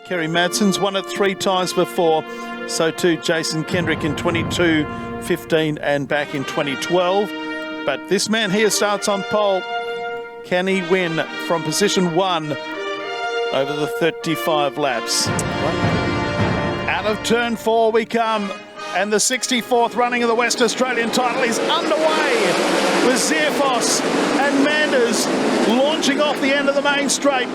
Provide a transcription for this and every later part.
Kerry Madsen's won it 3 times before. So too Jason Kendrick in 22-15 and back in 2012. But this man here starts on pole. Can he win from position 1 over the 35 laps? Out of turn 4 we come. And the 64th running of the West Australian title is underway with Zearfoss and Manders launching off the end of the main straight.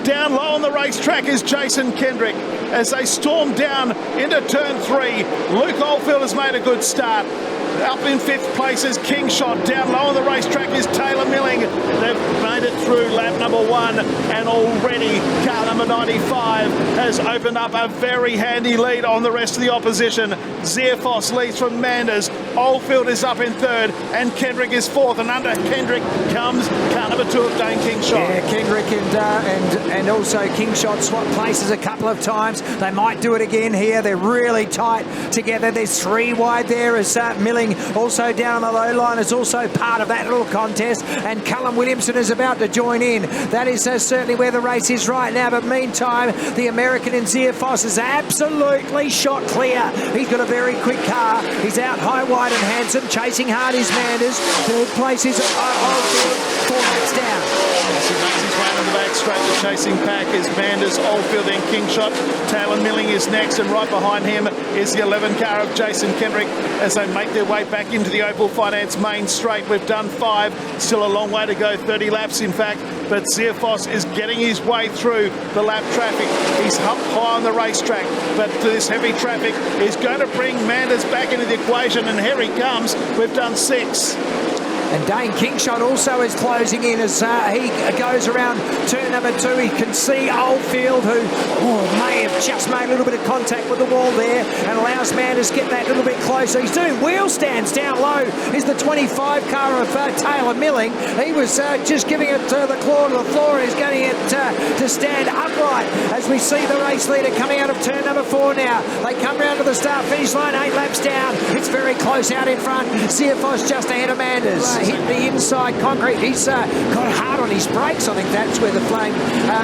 Down low on the racetrack is Jason Kendrick as they storm down into turn 3. Luke Oldfield has made a good start. Up in 5th place is Kingshot. Down low on the racetrack is Taylor Milling. They've made it through lap number 1, and already car number 95 has opened up a very handy lead on the rest of the opposition. Zearfoss leads from Manders. Oldfield is up in 3rd, and Kendrick is 4th. And under Kendrick comes car number 2 of Dane Kingshot. Yeah, Kendrick and also Kingshot swapped places a couple of times. They might do it again here. They're really tight together. There's 3 wide there as Milling also down on the low line is also part of that little contest, and Callum Williamson is about to join in. That is certainly where the race is right now, but meantime the American in Zearfoss is absolutely shot clear. He's got a very quick car. He's out high, wide and handsome. Chasing hard is Manders. 3rd place is Oldfield, 4 laps down. As he makes his way on the back straight, the chasing pack is Manders, Oldfield and Kingshot. Taylor Milling is next, and right behind him is the 11 car of Jason Kendrick as they make their way back into the Opal Finance main straight. We've done 5, still a long way to go, 30 laps in fact, but Zearfoss is getting his way through the lap traffic. He's up high on the racetrack, but this heavy traffic is going to bring Manders back into the equation, and here he comes. We've done 6. And Dane Kingshot also is closing in as he goes around turn number 2. He can see Oldfield, who may have just made a little bit of contact with the wall there, and allows Manders to get that little bit closer. He's doing wheel stands. Down low is the 25 car of Taylor Milling. He was just giving it the claw to the floor. He's getting it to stand upright as we see the race leader coming out of turn number 4 now. They come round to the start-finish line, 8 laps down. It's very close out in front. Zearfoss just ahead of Manders. Hit the inside concrete. He's got hard on his brakes. I think that's where the flame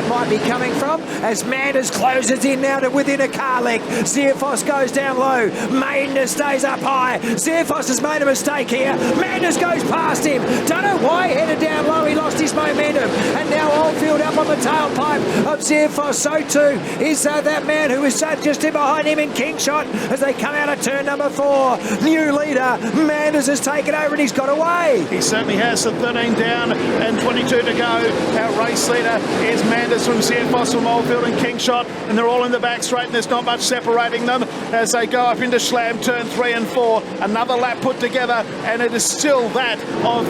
might be coming from. As Manders closes in now to within a car length. Zearfoss goes down low. Manders stays up high. Zearfoss has made a mistake here. Manders goes past him. Don't know why he headed down low. He lost his momentum. And now Oldfield up on the tailpipe of Zearfoss. So too is that man who is just in behind him in Kingshot as they come out of turn number 4. New leader, Manders has taken over and he's got away. He certainly has. So 13 down and 22 to go. Our race leader is Manders from Zearfoss, from Oldfield and Kingshot, and they're all in the back straight, and there's not much separating them as they go up into Schlam, turn 3 and 4. Another lap put together, and it is still that of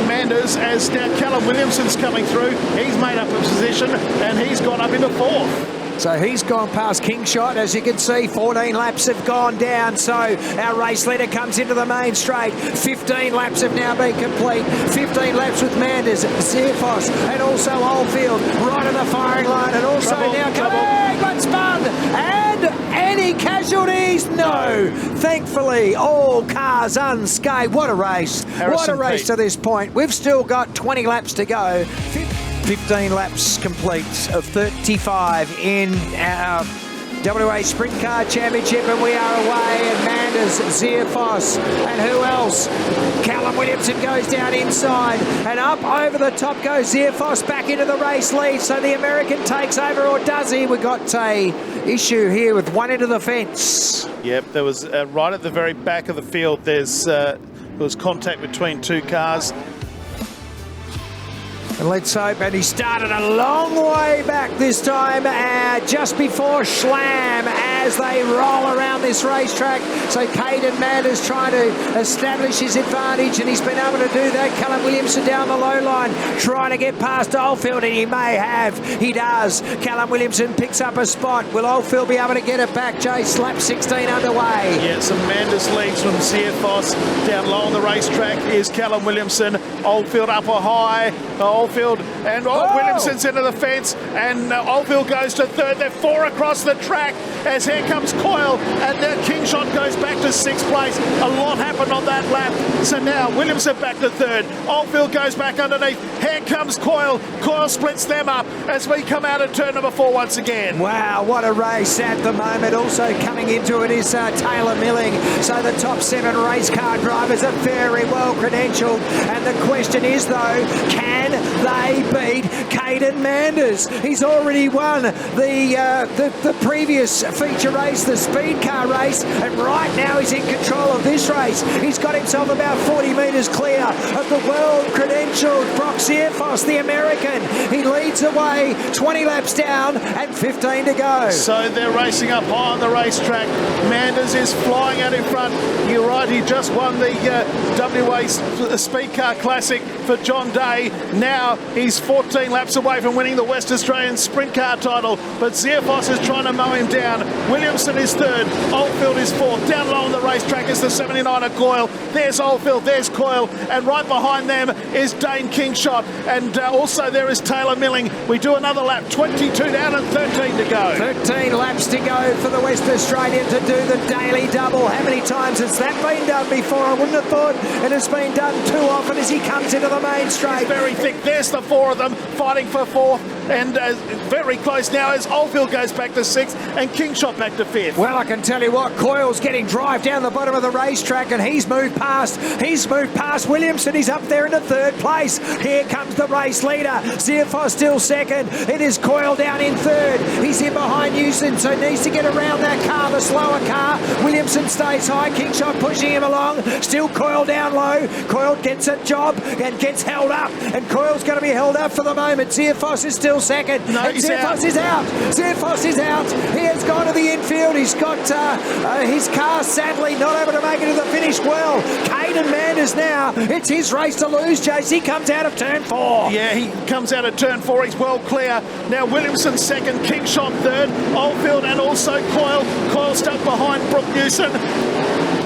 Manders as now Callum Williamson's coming through. He's made up a position, and he's gone up into 4th. So he's gone past Kingshot. As you can see, 14 laps have gone down. So our race leader comes into the main straight. 15 laps have now been complete. 15 laps with Manders, Zearfoss, and also Oldfield right on the firing line. And also now coming, but spun. And any casualties? No. Thankfully, all cars unscathed. What a race. What a race to this point. We've still got 20 laps to go. 15 laps complete of 35 in our WA Sprint Car Championship, and we are away. And Manders, Zearfoss, and who else? Callum Williamson goes down inside, and up over the top goes Zearfoss back into the race lead. So the American takes over, or does he? We got a issue here with one into the fence. Yep, there was right at the very back of the field. There was contact between 2 cars. And let's hope, and he started a long way back this time, just before Schlam, as they roll around this racetrack. So Caden Manders trying to establish his advantage, and he's been able to do that. Callum Williamson down the low line, trying to get past Oldfield, and he may have. He does. Callum Williamson picks up a spot. Will Oldfield be able to get it back, Jace? Lap 16 underway. Yeah, some Manders leads from Zearfoss. Down low on the racetrack is Callum Williamson. Oldfield up or high. Oldfield and Williamson's into the fence, and Oldfield goes to third. They're 4 across the track as here comes Coyle, and now Kingshot goes back to 6th place. A lot happened on that lap. So now Williamson back to third. Oldfield goes back underneath. Here comes Coyle. Coyle splits them up as we come out of turn number 4 once again. Wow, what a race at the moment. Also coming into it is Taylor Milling. So the top 7 race car drivers are very well credentialed. And the question is, though, can they beat Caden Manders? He's already won the previous feature race, the speed car race, and right now he's in control of this race. He's got himself about 40 metres clear of the world-credentialed Brock Zierfoss, the American. He leads away, 20 laps down and 15 to go. So they're racing up high on the racetrack. Manders is flying out in front. You're right, he just won the WA Speed Car Classic for John Day. Now he's 14 laps away from winning the West Australian Sprint Car title, but Zierfoss is trying to mow him down. Williamson is third, Oldfield is fourth. Down low on the racetrack is the 79 of Coyle. There's Oldfield, there's Coyle, and right behind them is Dane Kingshot, and also there is Taylor Milling. We do another lap, 22 down and 13 to go. 13 laps to go for the West Australian to do the daily double. How many times has that been done before? I wouldn't have thought it has been done too often as he comes into the main straight. It's very thick. There's the 4 of them fighting for 4th, and very close now as Oldfield goes back to 6th and Kingshot back to 5th. Well, I can tell you what, Coyle's getting drive down the bottom of the racetrack, and he's moved past Williamson. He's up there into 3rd place. Here comes the race leader. Zierfoss still 2nd. It is Coyle down in 3rd. He's in behind Newson, so needs to get around that car, the slower car. Williamson stays high. Kingshot pushing him along. Still Coyle down low. Coyle gets a job and gets held up, and Coyle's going to be held up for the moment. Zierfoss is still 2nd. No, and Zierfoss is out. Zierfoss is out. He has gone to the infield. He's got his car sadly not able to make it to the finish well. Caden Manders now, it's his race to lose, Jace. He comes out of turn 4. Yeah, he comes out of turn 4. He's well clear. Now Williamson 2nd, Kingshot 3rd, Oldfield and also Coyle. Coyle stuck behind Brooke Newson.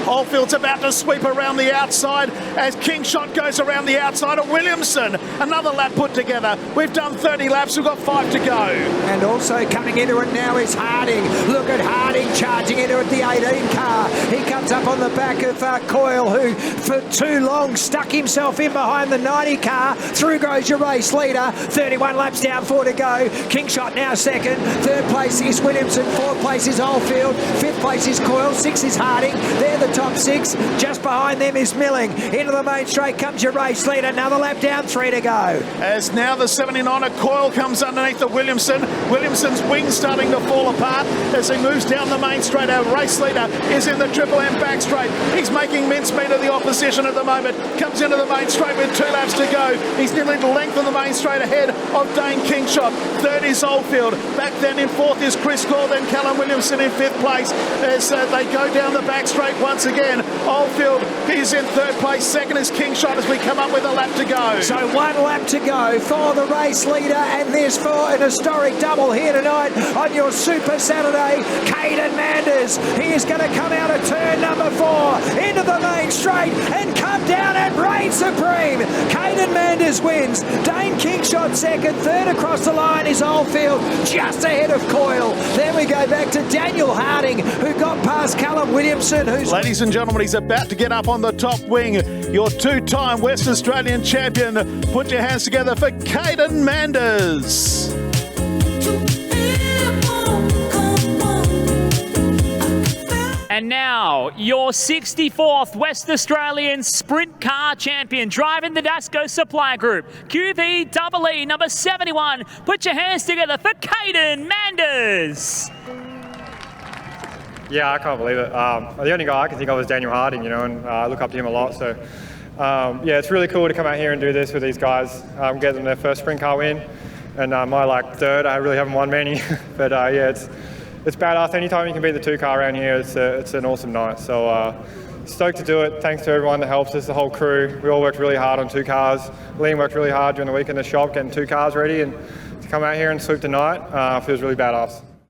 Oldfield's about to sweep around the outside as Kingshot goes around the outside of Williamson. Another lap put together. We've done 30 laps. We've got 5 to go. And also coming into it now is Harding. Look at Harding charging into it, the 18 car. He comes up on the back of Coyle, who for too long stuck himself in behind the 90 car. Through goes your race leader. 31 laps down, 4 to go. Kingshot now 2nd. 3rd place is Williamson. 4th place is Oldfield. 5th place is Coyle. 6th is Harding. They're the top 6. Just behind them is Milling. Into the main straight comes your race leader. Another lap down, 3 to go. As now the 79 of Coyle comes underneath the Williamson. Williamson's wings starting to fall apart as he moves down the main straight. Our race leader is in the Triple M back straight. He's making mincemeat of the opposition at the moment. Comes into the main straight with 2 laps to go. He's nearly the length of the main straight ahead of Dane Kingshot. 3rd is Oldfield. Back then in 4th is Chris Gore, then Callum Williamson in 5th place as they go down the back straight once again. Oldfield is in 3rd place. 2nd is Kingshot as we come up with a lap to go. So 1 lap to go for the race leader, and there's for an historic double here tonight on your Super Saturday. Caden Manders, he is going to come out of turn number 4 into the main straight and come down and reign supreme. Caden Manders wins. Dane Kingshot 2nd. 3rd across the line is Oldfield, just ahead of Coyle. Then we go back to Daniel Harding, who got past Callum Williamson, who's... Ladies and gentlemen, he's about to get up on the top wing. Your 2-time West Australian champion. Put your hands together for Caden Manders. And now, your 64th West Australian Sprint Car Champion, driving the Dasco Supply Group, QVEE number 71. Put your hands together for Caden Manders. Yeah, I can't believe it. The only guy I can think of is Daniel Harding, you know, and I look up to him a lot. So, yeah, it's really cool to come out here and do this with these guys, get them their first sprint car win. And my 3rd, I really haven't won many. But yeah, it's badass. Anytime you can beat the 2 car around here, it's an awesome night. So stoked to do it. Thanks to everyone that helps us, the whole crew. We all worked really hard on 2 cars. Liam worked really hard during the week in the shop getting 2 cars ready, and to come out here and swoop tonight feels really badass.